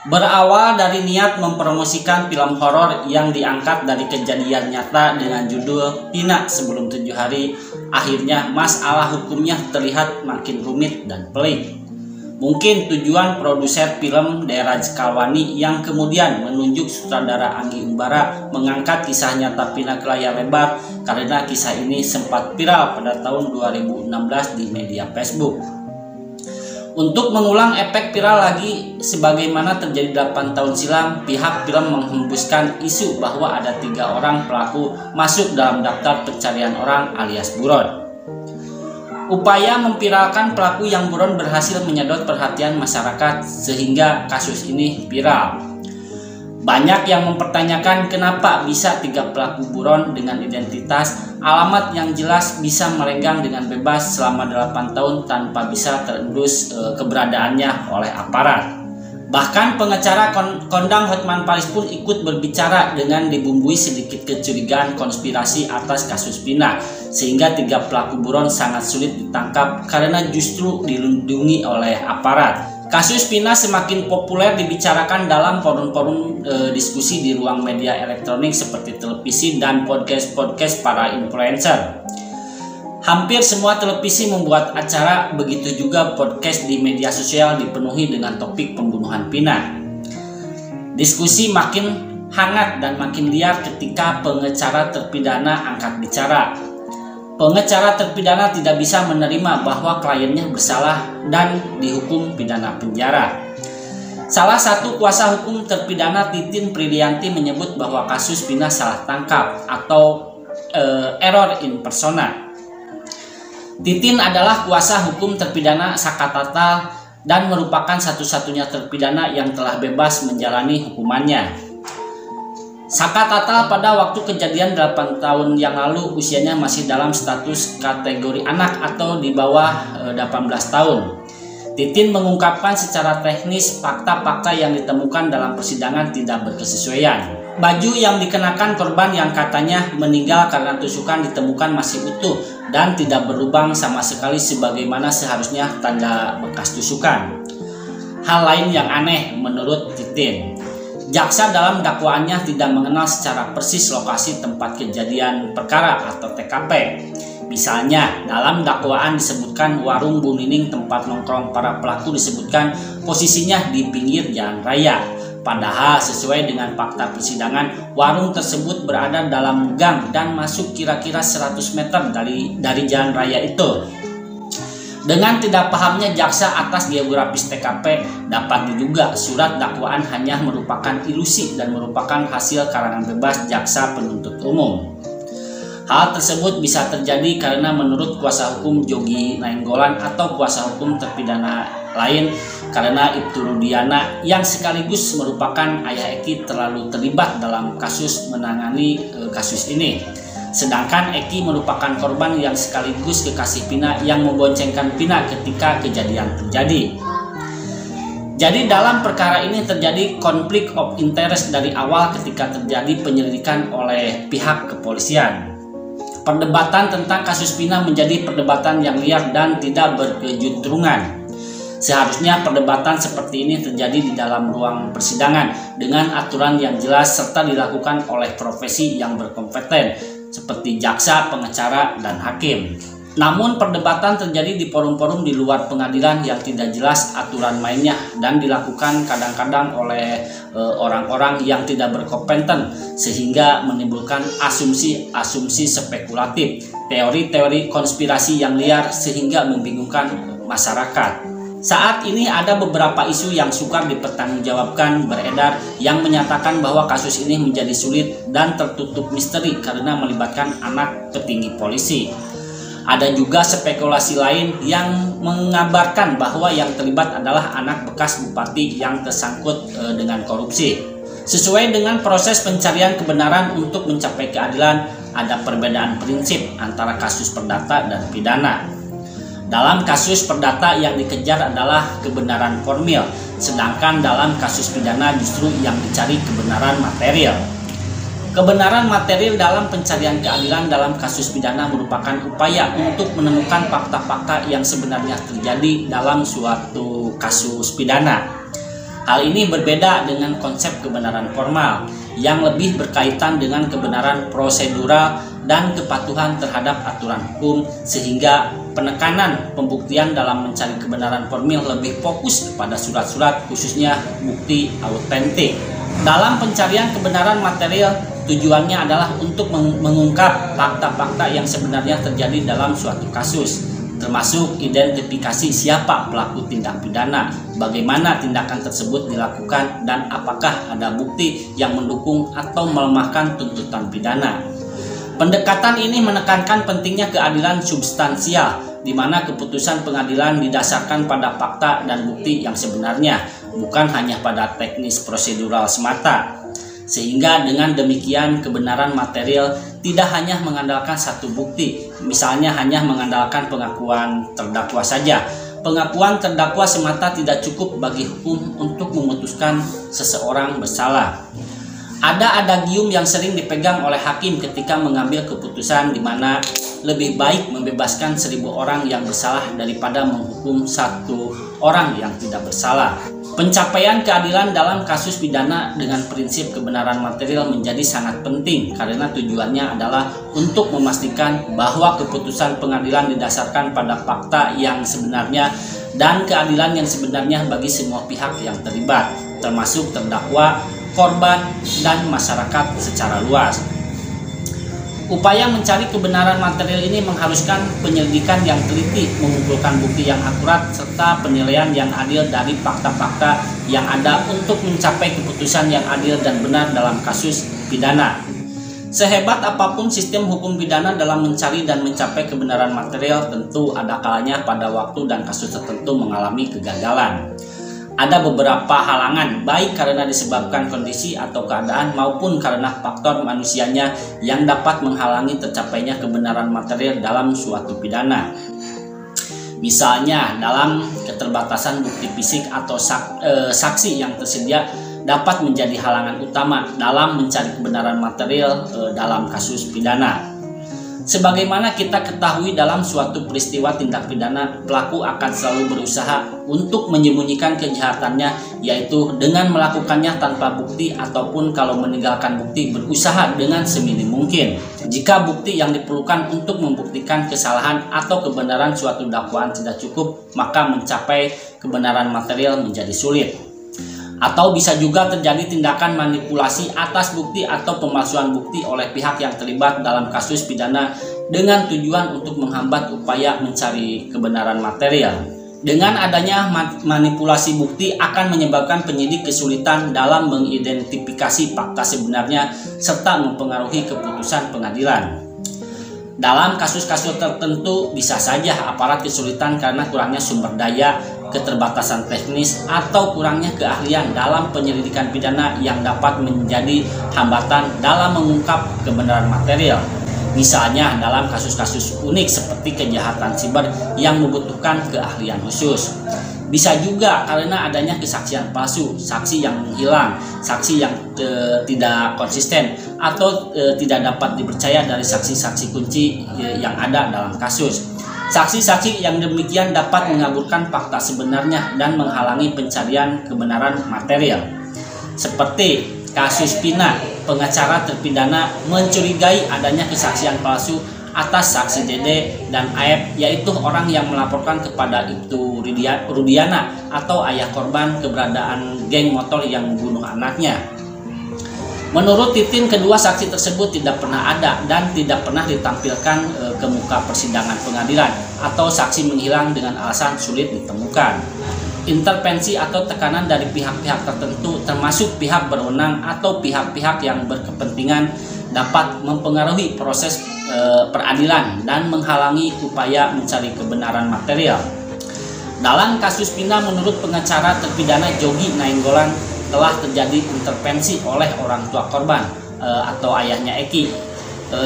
Berawal dari niat mempromosikan film horor yang diangkat dari kejadian nyata dengan judul Pina Sebelum 7 Hari, akhirnya masalah hukumnya terlihat makin rumit dan pelik. Mungkin tujuan produser film Deraj Kalwani yang kemudian menunjuk sutradara Anggi Umbara mengangkat kisah nyata Pina ke layar lebar karena kisah ini sempat viral pada tahun 2016 di media Facebook. Untuk mengulang efek viral lagi, sebagaimana terjadi 8 tahun silam, pihak film menghembuskan isu bahwa ada 3 orang pelaku masuk dalam daftar pencarian orang alias buron. Upaya memviralkan pelaku yang buron berhasil menyedot perhatian masyarakat sehingga kasus ini viral. Banyak yang mempertanyakan kenapa bisa 3 pelaku buron dengan identitas, alamat yang jelas bisa melenggang dengan bebas selama 8 tahun tanpa bisa terendus keberadaannya oleh aparat. Bahkan pengacara kondang Hotman Paris pun ikut berbicara dengan dibumbui sedikit kecurigaan konspirasi atas kasus Pina, sehingga 3 pelaku buron sangat sulit ditangkap karena justru dilindungi oleh aparat. Kasus Pina semakin populer dibicarakan dalam forum-forum diskusi di ruang media elektronik seperti televisi dan podcast-podcast para influencer. Hampir semua televisi membuat acara, begitu juga podcast di media sosial dipenuhi dengan topik pembunuhan Pina. Diskusi makin hangat dan makin liar ketika pengacara terpidana angkat bicara. Pengacara terpidana tidak bisa menerima bahwa kliennya bersalah dan dihukum pidana penjara. Salah satu kuasa hukum terpidana Titin Pridianti menyebut bahwa kasus Pina salah tangkap atau error in persona. Titin adalah kuasa hukum terpidana Saka Tatal dan merupakan satu-satunya terpidana yang telah bebas menjalani hukumannya. Saka Tatal pada waktu kejadian 8 tahun yang lalu usianya masih dalam status kategori anak atau di bawah 18 tahun. Titin mengungkapkan secara teknis fakta-fakta yang ditemukan dalam persidangan tidak berkesesuaian. Baju yang dikenakan korban yang katanya meninggal karena tusukan ditemukan masih utuh dan tidak berlubang sama sekali sebagaimana seharusnya tanda bekas tusukan. Hal lain yang aneh menurut Titin, jaksa dalam dakwaannya tidak mengenal secara persis lokasi tempat kejadian perkara atau TKP. Misalnya, dalam dakwaan disebutkan warung Bu Nining tempat nongkrong para pelaku disebutkan posisinya di pinggir jalan raya. Padahal sesuai dengan fakta persidangan, warung tersebut berada dalam gang dan masuk kira-kira 100 meter dari jalan raya itu. Dengan tidak pahamnya jaksa atas geografis TKP, dapat diduga surat dakwaan hanya merupakan ilusi dan merupakan hasil karangan bebas jaksa penuntut umum. Hal tersebut bisa terjadi karena menurut kuasa hukum Jogi Nainggolan atau kuasa hukum terpidana lain, karena Ibtu Rudiana yang sekaligus merupakan ayah Eki terlalu terlibat dalam kasus menangani kasus ini. Sedangkan Eki merupakan korban yang sekaligus kekasih Pina yang memboncengkan Pina ketika kejadian terjadi. Jadi dalam perkara ini terjadi konflik of interest dari awal ketika terjadi penyelidikan oleh pihak kepolisian. Perdebatan tentang kasus Pina menjadi perdebatan yang liar dan tidak berkejutrungan. Seharusnya perdebatan seperti ini terjadi di dalam ruang persidangan dengan aturan yang jelas serta dilakukan oleh profesi yang berkompeten seperti jaksa, pengacara, dan hakim. Namun perdebatan terjadi di forum-forum di luar pengadilan yang tidak jelas aturan mainnya dan dilakukan kadang-kadang oleh orang-orang yang tidak berkompeten sehingga menimbulkan asumsi-asumsi spekulatif, teori-teori konspirasi yang liar sehingga membingungkan masyarakat. Saat ini ada beberapa isu yang sukar dipertanggungjawabkan beredar yang menyatakan bahwa kasus ini menjadi sulit dan tertutup misteri karena melibatkan anak petinggi polisi. Ada juga spekulasi lain yang mengabarkan bahwa yang terlibat adalah anak bekas bupati yang tersangkut dengan korupsi. Sesuai dengan proses pencarian kebenaran untuk mencapai keadilan, ada perbedaan prinsip antara kasus perdata dan pidana. Dalam kasus perdata yang dikejar adalah kebenaran formil, sedangkan dalam kasus pidana justru yang dicari kebenaran material. Kebenaran material dalam pencarian keadilan dalam kasus pidana merupakan upaya untuk menemukan fakta-fakta yang sebenarnya terjadi dalam suatu kasus pidana. Hal ini berbeda dengan konsep kebenaran formal yang lebih berkaitan dengan kebenaran prosedural dan kepatuhan terhadap aturan hukum, sehingga penekanan pembuktian dalam mencari kebenaran formil lebih fokus kepada surat-surat, khususnya bukti autentik. Dalam pencarian kebenaran material, tujuannya adalah untuk mengungkap fakta-fakta yang sebenarnya terjadi dalam suatu kasus, termasuk identifikasi siapa pelaku tindak pidana, bagaimana tindakan tersebut dilakukan, dan apakah ada bukti yang mendukung atau melemahkan tuntutan pidana. Pendekatan ini menekankan pentingnya keadilan substansial, di mana keputusan pengadilan didasarkan pada fakta dan bukti yang sebenarnya, bukan hanya pada teknis prosedural semata. Sehingga dengan demikian kebenaran material tidak hanya mengandalkan satu bukti, misalnya hanya mengandalkan pengakuan terdakwa saja. Pengakuan terdakwa semata tidak cukup bagi hukum untuk memutuskan seseorang bersalah. Ada adagium yang sering dipegang oleh hakim ketika mengambil keputusan, di mana lebih baik membebaskan 1000 orang yang bersalah daripada menghukum 1 orang yang tidak bersalah. Pencapaian keadilan dalam kasus pidana dengan prinsip kebenaran material menjadi sangat penting karena tujuannya adalah untuk memastikan bahwa keputusan pengadilan didasarkan pada fakta yang sebenarnya dan keadilan yang sebenarnya bagi semua pihak yang terlibat, termasuk terdakwa, korban, dan masyarakat secara luas. Upaya mencari kebenaran material ini mengharuskan penyelidikan yang teliti, mengumpulkan bukti yang akurat, serta penilaian yang adil dari fakta-fakta yang ada untuk mencapai keputusan yang adil dan benar dalam kasus pidana. Sehebat apapun sistem hukum pidana dalam mencari dan mencapai kebenaran material, tentu ada kalanya pada waktu dan kasus tertentu mengalami kegagalan. Ada beberapa halangan, baik karena disebabkan kondisi atau keadaan maupun karena faktor manusianya yang dapat menghalangi tercapainya kebenaran material dalam suatu pidana. Misalnya, dalam keterbatasan bukti fisik atau saksi yang tersedia dapat menjadi halangan utama dalam mencari kebenaran material dalam kasus pidana. Sebagaimana kita ketahui, dalam suatu peristiwa tindak pidana, pelaku akan selalu berusaha untuk menyembunyikan kejahatannya, yaitu dengan melakukannya tanpa bukti ataupun kalau meninggalkan bukti berusaha dengan seminim mungkin. Jika bukti yang diperlukan untuk membuktikan kesalahan atau kebenaran suatu dakwaan tidak cukup, maka mencapai kebenaran material menjadi sulit. Atau bisa juga terjadi tindakan manipulasi atas bukti atau pemalsuan bukti oleh pihak yang terlibat dalam kasus pidana dengan tujuan untuk menghambat upaya mencari kebenaran material. Dengan adanya manipulasi bukti akan menyebabkan penyidik kesulitan dalam mengidentifikasi fakta sebenarnya serta mempengaruhi keputusan pengadilan. Dalam kasus-kasus tertentu bisa saja aparat kesulitan karena kurangnya sumber daya, keterbatasan teknis, atau kurangnya keahlian dalam penyelidikan pidana yang dapat menjadi hambatan dalam mengungkap kebenaran material. Misalnya dalam kasus-kasus unik seperti kejahatan siber yang membutuhkan keahlian khusus. Bisa juga karena adanya kesaksian palsu, saksi yang menghilang, saksi yang tidak konsisten, atau tidak dapat dipercaya dari saksi-saksi kunci yang ada dalam kasus. Saksi-saksi yang demikian dapat mengaburkan fakta sebenarnya dan menghalangi pencarian kebenaran material. Seperti kasus Pina, pengacara terpidana mencurigai adanya kesaksian palsu atas saksi Dede dan Aep, yaitu orang yang melaporkan kepada Ibtu Rudiana atau ayah korban keberadaan geng motor yang membunuh anaknya. Menurut Titin, kedua saksi tersebut tidak pernah ada dan tidak pernah ditampilkan ke muka persidangan pengadilan, atau saksi menghilang dengan alasan sulit ditemukan. Intervensi atau tekanan dari pihak-pihak tertentu, termasuk pihak berwenang atau pihak-pihak yang berkepentingan, dapat mempengaruhi proses peradilan dan menghalangi upaya mencari kebenaran material. Dalam kasus Pina, menurut pengacara terpidana Jogi Nainggolan, telah terjadi intervensi oleh orang tua korban atau ayahnya Eki,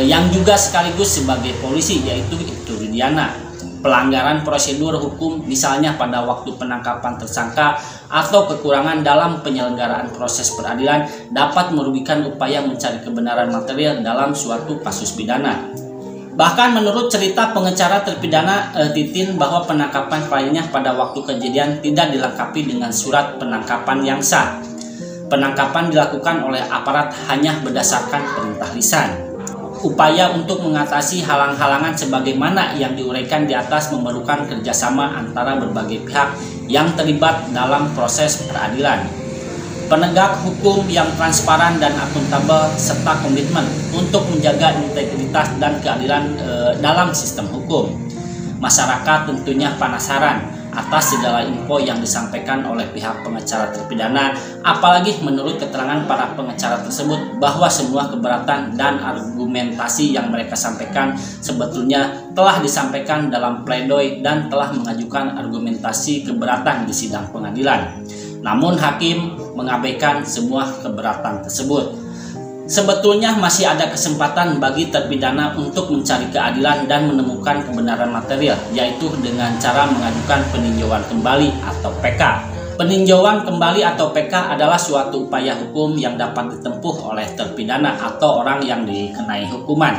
yang juga sekaligus sebagai polisi, yaitu Ibtu Rudiana. Pelanggaran prosedur hukum, misalnya pada waktu penangkapan tersangka atau kekurangan dalam penyelenggaraan proses peradilan, dapat merugikan upaya mencari kebenaran material dalam suatu kasus pidana. Bahkan menurut cerita pengacara terpidana Titin bahwa penangkapan kliennya pada waktu kejadian tidak dilengkapi dengan surat penangkapan yang sah. Penangkapan dilakukan oleh aparat hanya berdasarkan perintah lisan. Upaya untuk mengatasi halang-halangan sebagaimana yang diuraikan di atas memerlukan kerjasama antara berbagai pihak yang terlibat dalam proses peradilan. Penegak hukum yang transparan dan akuntabel serta komitmen untuk menjaga integritas dan keadilan dalam sistem hukum. Masyarakat tentunya penasaran atas segala info yang disampaikan oleh pihak pengacara terpidana, apalagi menurut keterangan para pengacara tersebut bahwa semua keberatan dan argumentasi yang mereka sampaikan sebetulnya telah disampaikan dalam pledoi dan telah mengajukan argumentasi keberatan di sidang pengadilan. Namun hakim mengabaikan semua keberatan tersebut. Sebetulnya masih ada kesempatan bagi terpidana untuk mencari keadilan dan menemukan kebenaran material, yaitu dengan cara mengajukan peninjauan kembali atau PK. Peninjauan kembali atau PK adalah suatu upaya hukum yang dapat ditempuh oleh terpidana atau orang yang dikenai hukuman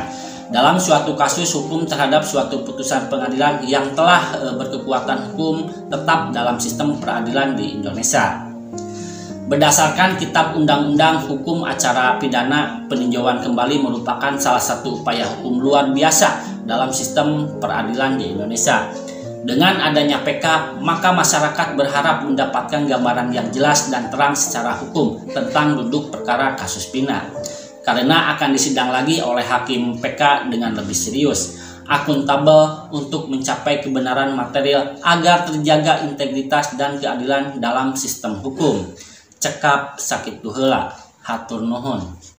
dalam suatu kasus hukum terhadap suatu putusan pengadilan yang telah berkekuatan hukum tetap dalam sistem peradilan di Indonesia. Berdasarkan Kitab Undang-Undang Hukum Acara Pidana, peninjauan kembali merupakan salah satu upaya hukum luar biasa dalam sistem peradilan di Indonesia. Dengan adanya PK, maka masyarakat berharap mendapatkan gambaran yang jelas dan terang secara hukum tentang duduk perkara kasus Pina, karena akan disidang lagi oleh hakim PK dengan lebih serius, akuntabel untuk mencapai kebenaran material agar terjaga integritas dan keadilan dalam sistem hukum. Cekap sakit heula, hatur nuhun.